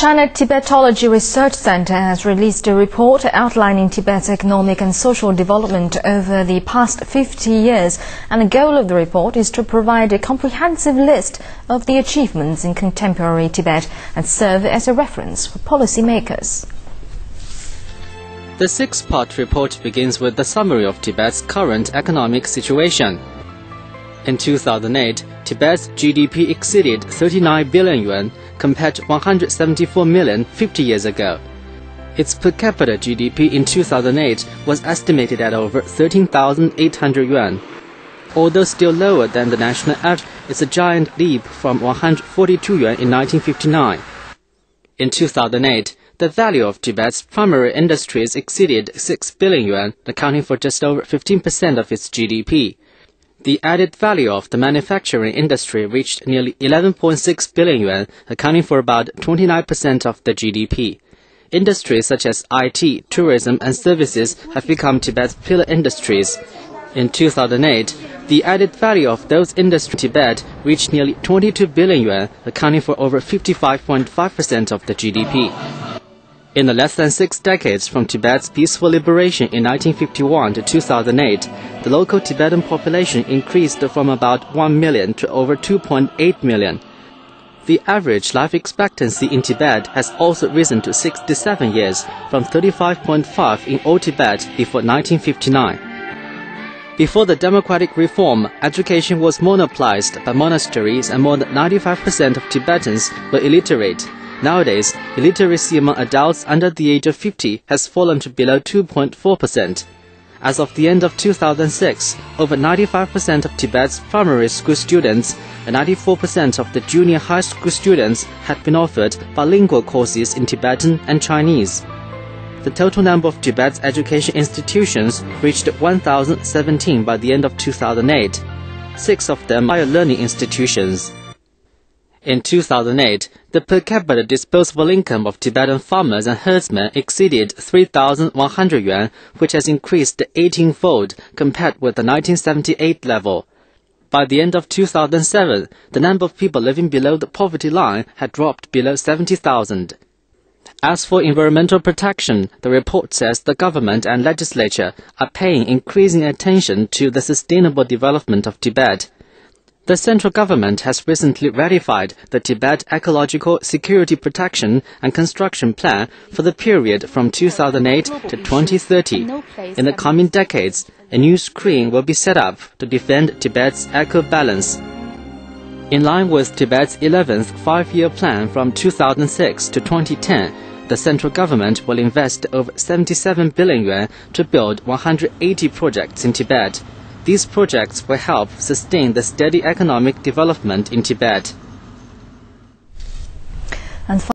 China Tibetology Research Center has released a report outlining Tibet's economic and social development over the past 50 years, and the goal of the report is to provide a comprehensive list of the achievements in contemporary Tibet and serve as a reference for policymakers. The six-part report begins with the summary of Tibet's current economic situation. In 2008, Tibet's GDP exceeded 39 billion yuan, compared to 174 million 50 years ago. Its per capita GDP in 2008 was estimated at over 13,800 yuan. Although still lower than the national average, it's a giant leap from 142 yuan in 1959. In 2008, the value of Tibet's primary industries exceeded 6 billion yuan, accounting for just over 15% of its GDP. The added value of the manufacturing industry reached nearly 11.6 billion yuan, accounting for about 29% of the GDP. Industries such as IT, tourism, and services have become Tibet's pillar industries. In 2008, the added value of those industries in Tibet reached nearly 22 billion yuan, accounting for over 55.5% of the GDP. In the less than 6 decades from Tibet's peaceful liberation in 1951 to 2008, the local Tibetan population increased from about 1 million to over 2.8 million. The average life expectancy in Tibet has also risen to 67 years, from 35.5 in Old Tibet before 1959. Before the democratic reform, education was monopolized by monasteries and more than 95% of Tibetans were illiterate. Nowadays, illiteracy among adults under the age of 50 has fallen to below 2.4%. As of the end of 2006, over 95% of Tibet's primary school students and 94% of the junior high school students had been offered bilingual courses in Tibetan and Chinese. The total number of Tibet's education institutions reached 1,017 by the end of 2008. 6 of them are higher learning institutions. In 2008, the per capita disposable income of Tibetan farmers and herdsmen exceeded 3,100 yuan, which has increased 18-fold compared with the 1978 level. By the end of 2007, the number of people living below the poverty line had dropped below 70,000. As for environmental protection, the report says the government and legislature are paying increasing attention to the sustainable development of Tibet. The central government has recently ratified the Tibet Ecological Security Protection and Construction Plan for the period from 2008 to 2030. In the coming decades, a new screen will be set up to defend Tibet's eco-balance. In line with Tibet's 11th five-year plan from 2006 to 2010, the central government will invest over 77 billion yuan to build 180 projects in Tibet. These projects will help sustain the steady economic development in Tibet.